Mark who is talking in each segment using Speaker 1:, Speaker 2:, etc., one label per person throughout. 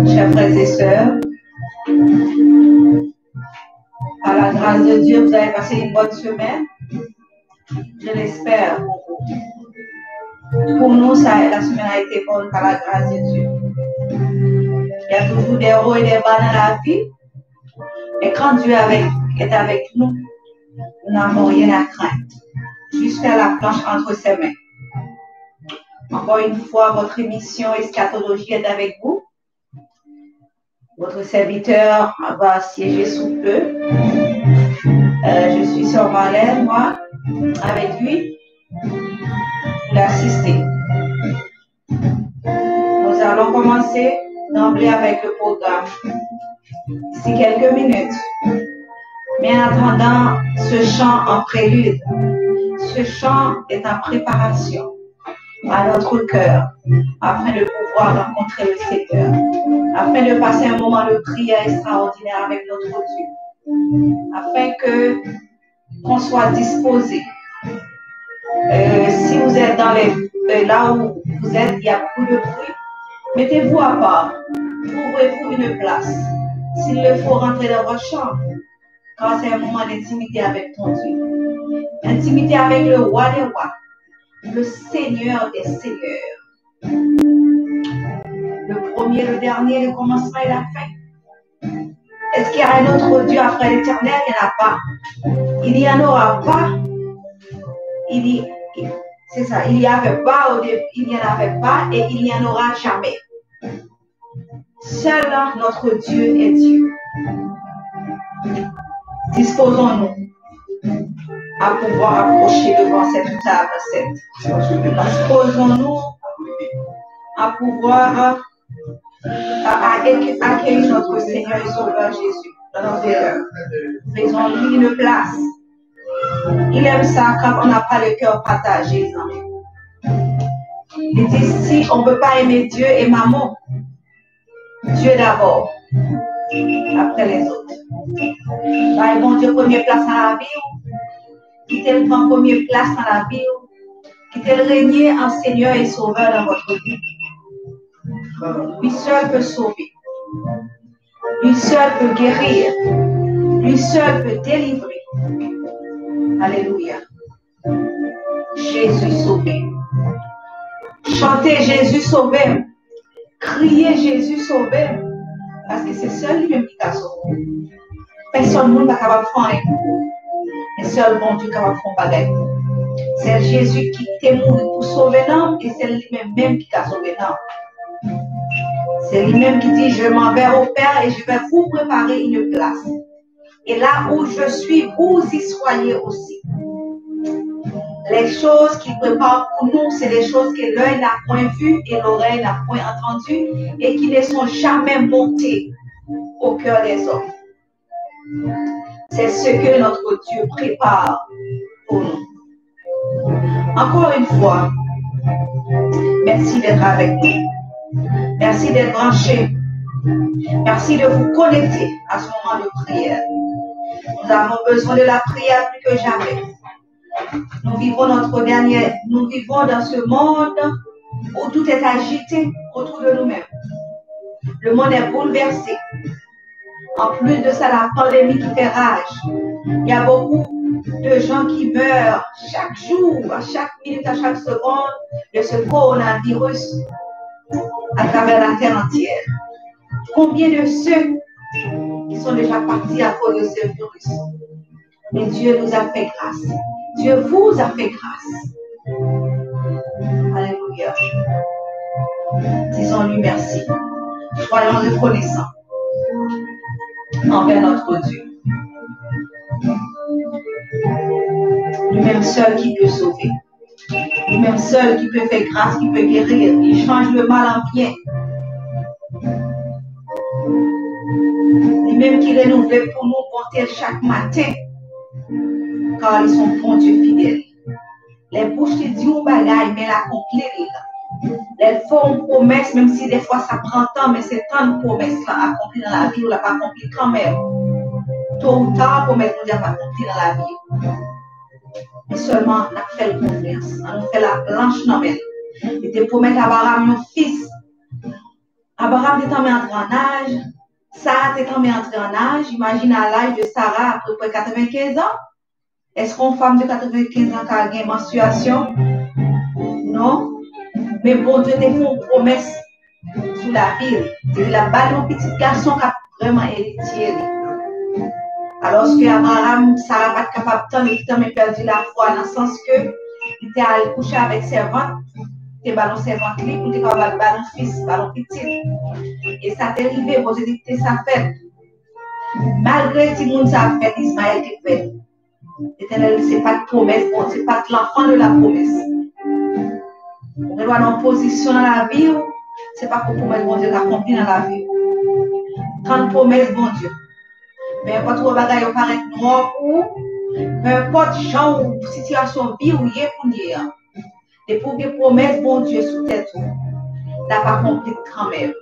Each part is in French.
Speaker 1: Chers frères et sœurs, par la grâce de Dieu, vous avez passé une bonne semaine. Je l'espère pour vous. Pour nous, la semaine a été bonne par la grâce de Dieu. Il y a toujours des hauts et des bas dans la vie. Et quand Dieu est avec nous, nous n'avons rien à craindre. Juste faire la planche entre ses mains. Encore une fois, votre émission Eschatologie est avec vous. Votre serviteur va siéger sous peu. Je suis sur Marlène, moi, avec lui, pour l'assister. Nous allons commencer d'emblée avec le programme d'ici quelques minutes. Mais en attendant ce chant en prélude, ce chant est en préparation à notre cœur afin de pouvoir rencontrer le Seigneur, afin de passer un moment de prière extraordinaire avec notre Dieu, afin qu'on soit disposé. Si vous êtes là où vous êtes, il y a beaucoup de bruit, mettez-vous à part, trouvez-vous une place. S'il le faut, rentrer dans votre chambre, car c'est un moment d'intimité avec ton Dieu. Intimité avec le roi des rois, le Seigneur des seigneurs. Le premier, le dernier, le commencement et la fin. Est-ce qu'il y a un autre Dieu après l'éternel? Il n'y en a pas. Il n'y en aura pas. C'est ça, il n'y avait pas au début, il n'y en avait pas et il n'y en aura jamais. Seul notre Dieu est Dieu. Disposons-nous à pouvoir approcher devant cette table sainte. Disposons-nous à pouvoir accueillir notre Seigneur et Sauveur Jésus dans nos cœurs. Faisons-lui une place. Il aime ça quand on n'a pas le cœur partagé, les amis. Il dit, si on ne peut pas aimer Dieu et maman, Dieu d'abord, après les autres. Bah, bon Dieu, première place dans la Bible, quittez le prend première place dans la Bible, quittez le régner en Seigneur et Sauveur dans votre vie. Lui seul peut sauver. Lui seul peut guérir. Lui seul peut délivrer. Alléluia. Jésus sauvé. Chantez Jésus sauvé. Criez Jésus sauvé. Parce que c'est seul lui-même qui t'a sauvé. Personne ne va capable de faire. Et seul bon Dieu capable de faire pareil. C'est Jésus qui t'est mort pour sauver l'homme et c'est lui-même qui t'a sauvé l'homme. C'est lui-même qui dit, je m'en vais au Père et je vais vous préparer une place. Et là où je suis, vous y soyez aussi. Les choses qu'il prépare pour nous, c'est des choses que l'œil n'a point vues et l'oreille n'a point entendues et qui ne sont jamais montées au cœur des hommes. C'est ce que notre Dieu prépare pour nous. Encore une fois, merci d'être avec nous. Merci d'être branchés. Merci de vous connecter à ce moment de prière. Nous avons besoin de la prière plus que jamais. Nous vivons nous vivons dans ce monde où tout est agité autour de nous-mêmes. Le monde est bouleversé. En plus de ça, la pandémie qui fait rage. Il y a beaucoup de gens qui meurent chaque jour, à chaque minute, à chaque seconde de ce coronavirus à travers la terre entière. Combien de ceux qui sont déjà partis à cause de ce virus? Mais Dieu nous a fait grâce. Dieu vous a fait grâce. Alléluia. Disons-lui merci. Soyons reconnaissants envers notre Dieu. Lui-même seul qui peut sauver. Lui-même seul qui peut faire grâce, qui peut guérir. Il change le mal en bien. Lui-même qui renouvelle pour nous porter chaque matin. car ils sont bons Dieu fidèles. Les bouches te disent un bagaille, mais l'accomplir. Elles font une promesse, même si des fois ça prend temps, mais c'est tant de promesses à accomplir dans la vie, on ne l'a pas accompli quand même. Tôt ou tard, promesse on ne l'a pas accompli dans la vie. Mais seulement, on a fait le confiance. On a fait la planche dans elle. Et te promettre à Abraham, mon fils. Abraham est entré en âge. Sarah est entré en âge. Imagine à l'âge de Sarah, à peu près 95 ans. Est-ce qu'une femme de 95 ans qui a une menstruation? Non. Mais bon Dieu te fait une promesse sur la ville. C'est la balle d'un petit garçon qui a vraiment héritier. Alors que Abraham, Sarah pas capable de temps, il a perdu la foi dans le sens que il était allé coucher avec servante, il était ballon servante libre, il était capable de ballon fils, ballon petit. Et ça t'est arrivé, bon Dieu dit que ça fait. Malgré tout le monde ça fait, Ismaël qui fait. L'éternel, ce n'est pas de promesse, bon, ce n'est pas l'enfant de la promesse. On doit être en position dans la vie, ce n'est pas pour promesse, bon Dieu, l'accomplir dans la vie. Quand promesse, bon Dieu. Peu importe où bagaille paraît noir ou peu importe genre ou situation vie ou yé pour nier. Et pour que promesse bon Dieu sous tête n'a pas compris quand même.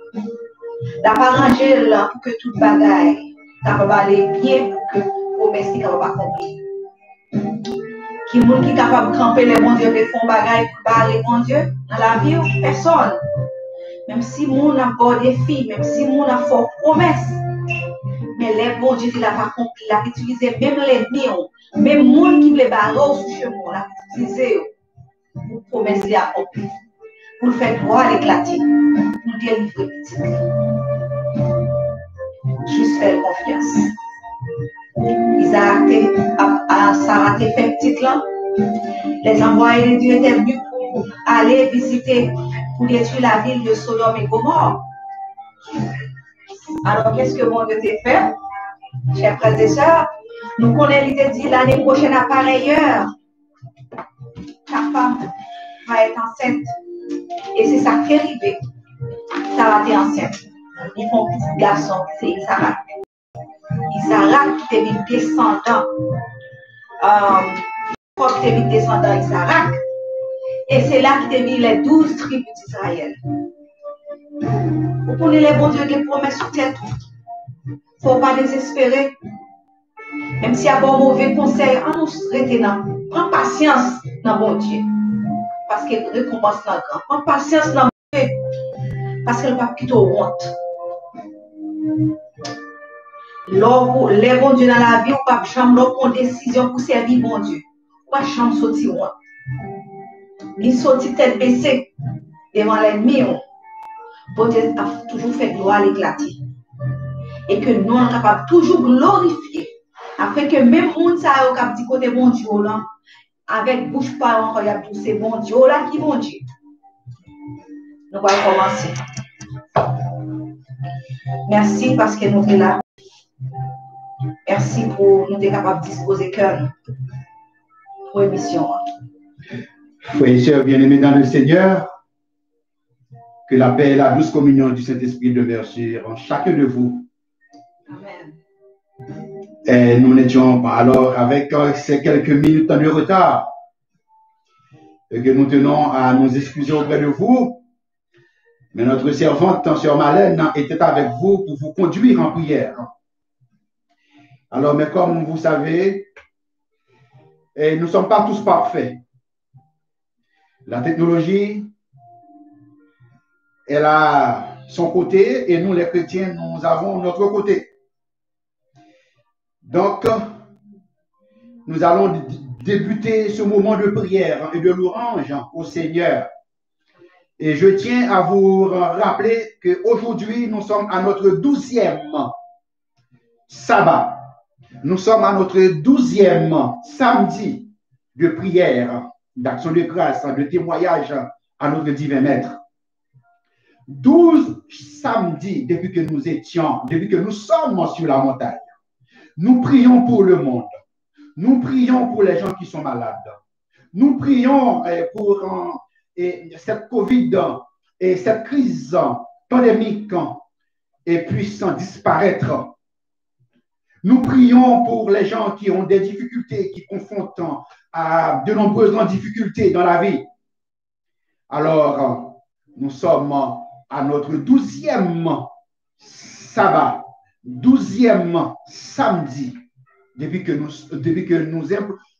Speaker 1: N'a pas rangé là pour que toute bagaille capable aller bien pour que promesse qui capable accomplir. Qui monde qui capable de camper les bon Dieu de font bagaille pour parler bon Dieu dans la vie personne. Même si monde a bon défi, même si monde a fort promesse. Mais les bons Dieu qui l'a pas compris, il a utilisé même les lions, même les gens qui voulaient barrer sous chemin, il a utilisé pour promesser à accomplir, pour faire droit à l'éclater, pour délivrer petit. Juste faire confiance. Sarah a fait petit là. Les envoyés de Dieu étaient venus pour aller visiter, pour détruire la ville de Sodome et Gomorrhe. Alors, qu'est-ce que mon Dieu t'a fait? Chers frères et sœurs, nous connaissons l'idée dit l'année prochaine à pareille heure, ta femme va être enceinte. Et c'est ça qui est arrivé. Sarah est enceinte. Ils font un petit garçon, c'est Isaac. Isaac qui est descendant. Qui est descendant Isaac. Et c'est là qu'il est mis les 12 tribus d'Israël. Vous connaissez les bons dieux des promesses sur tête. Il ne faut pas désespérer. Même s'il y a un mauvais conseil, on nous retenant. Prends patience dans bon Dieu. Parce qu'il récompense la grande. Prends patience dans bon Dieu. Parce qu'elle ne va pas quitter honte. Les bons dieux dans la vie, on ne peut pas prendre décision pour servir bon Dieu. On ne peut pas sortir honte. Il sortit tête baissée devant l'ennemi. Bon Dieu a toujours fait gloire à l'éclater. Et que nous sommes capables de toujours glorifier. Afin que même les gens qui ont dit côté bon Dieu, avec bouche pas encore, il y a tous ces bons dieux là qui bon Dieu. Nous allons commencer. Merci parce que nous sommes là. Merci pour nous être capables de disposer cœur pour l'émission.
Speaker 2: Frères et sœurs bien-aimés dans le Seigneur, que la paix et la douce communion du Saint-Esprit demeurent sur chacun de vous.
Speaker 1: Amen.
Speaker 2: Et nous n'étions pas alors avec ces quelques minutes de retard et que nous tenons à nous excuser auprès de vous. Mais notre servante, Sœur Marlène, était avec vous pour vous conduire en prière. Alors, mais comme vous savez, nous ne sommes pas tous parfaits. La technologie, elle a son côté et nous, les chrétiens, nous avons notre côté. Donc, nous allons débuter ce moment de prière et de louange au Seigneur. Et je tiens à vous rappeler qu'aujourd'hui, nous sommes à notre 12e sabbat. Nous sommes à notre 12e samedi de prière, d'action de grâce, de témoignage à notre divin maître. 12 samedis depuis que nous sommes sur la montagne. Nous prions pour le monde. Nous prions pour les gens qui sont malades. Nous prions pour cette COVID et cette crise pandémique et puisse disparaître. Nous prions pour les gens qui ont des difficultés, qui confrontent à de nombreuses grandes difficultés dans la vie. Alors, nous sommes à notre 12e sabbat, 12e samedi, depuis que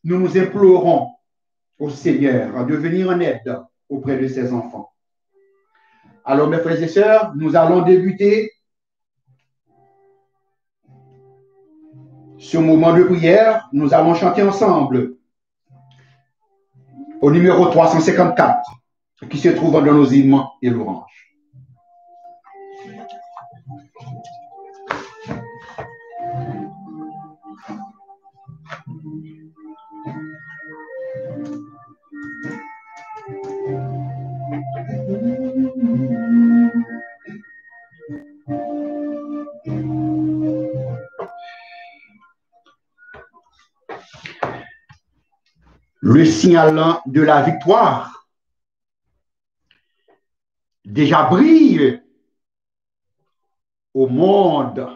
Speaker 2: nous implorons au Seigneur de venir en aide auprès de ses enfants. Alors, mes frères et sœurs, nous allons débuter ce moment de prière. Nous allons chanter ensemble au numéro 354 qui se trouve dans nos hymnes et louanges. Le signal de la victoire déjà brille au monde.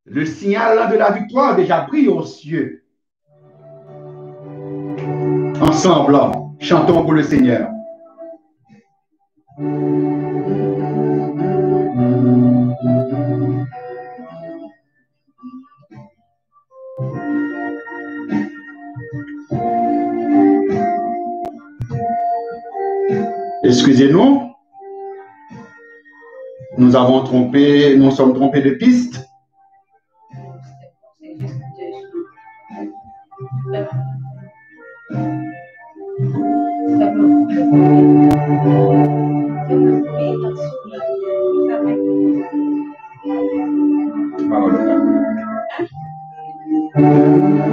Speaker 2: Le signal de la victoire déjà brille aux cieux. Ensemble, chantons pour le Seigneur. Excusez-nous, nous sommes trompés de piste.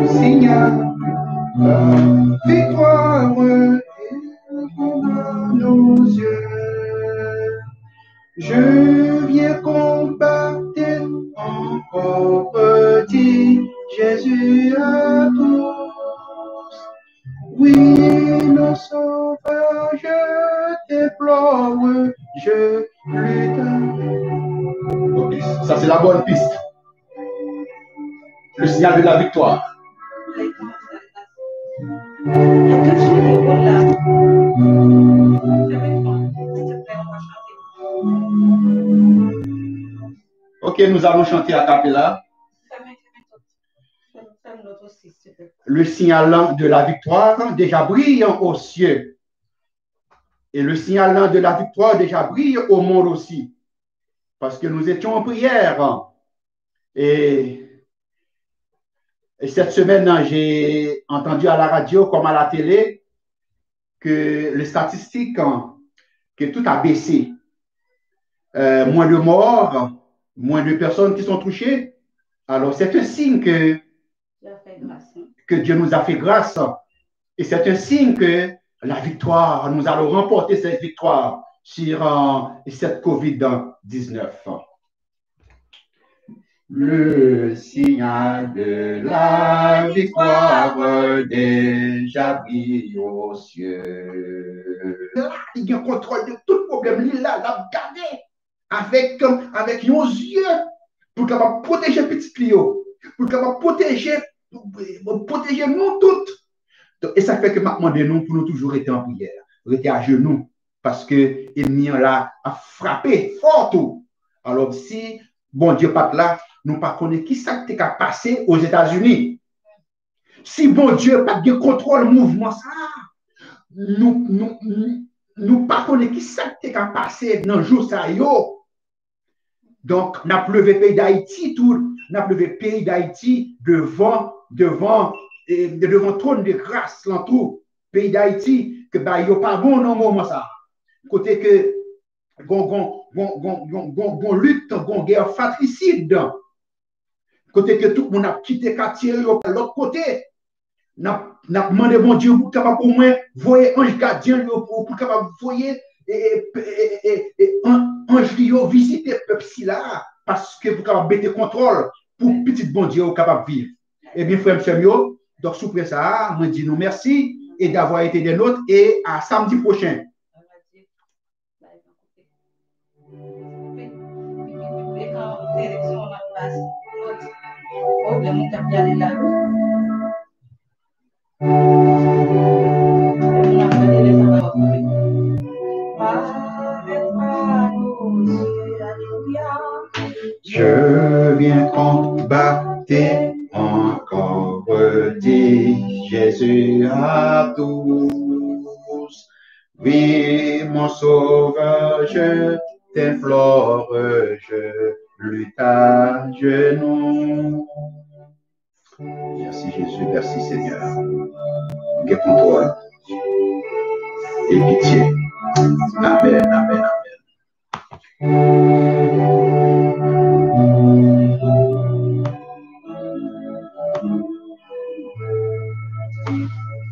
Speaker 2: Signal, victoire dans nos yeux. Je viens combattre encore petit Jésus à tous. Oui, nos sauveurs, je déplore, je lutte. Okay, ça c'est la bonne piste. Le signal de la victoire. Ok, nous allons chanter à cappella. Le signal de la victoire déjà brille aux cieux. Et le signal de la victoire déjà brille au monde aussi. Parce que nous étions en prière. Et cette semaine, j'ai entendu à la radio comme à la télé que les statistiques, que tout a baissé. Moins de morts, moins de personnes qui sont touchées. Alors, c'est un signe que Dieu nous a fait grâce. Et c'est un signe que la victoire, nous allons remporter cette victoire sur cette COVID-19. Le signal de la victoire déjà brille aux cieux. Il y a un contrôle de tout problème. Il a gardé avec nos yeux pour capable protéger petit Clio, pour capable protéger nous toutes. Et ça fait que maintenant de nous, pour nous toujours être en prière, rester à genoux, parce que l'ennemi là a frappé fort tout. Alors si bon Dieu pas là, nous ne connaissons pas qui ça qui a passé aux États-Unis. Si bon Dieu pas de contrôle mouvement ça, nous ne connaissons pas qui ça qui a passé dans le jour ça yo. Donc, on a levé le pays d'Haïti, on a levé le pays d'Haïti devant trône de grâce, l'entour, pays d'Haïti, que bah, il n'y a pas bon non moment ça. Côté que, gon lutte, gon guerre fratricide. Côté que tout le monde a quitté quartier, de l'autre côté. N'a demandé bon Dieu pour capable au moins voyer ange gardien pour capable voyer ange Lio visiter peuple si là parce que vous capable mettre contrôle pour petit bon Dieu capable vivre. Eh bien frère Samuel, donc sous ça, moi dis nous merci et d'avoir été des nôtres et à samedi prochain.
Speaker 1: problème, on t'a bien là.
Speaker 2: Je viens combattre encore, dit Jésus à tous. Oui, mon sauveur, je t'implore, je lutte à genoux. Merci Jésus, merci Seigneur. Guet contrôle et pitié. Amen, amen, amen.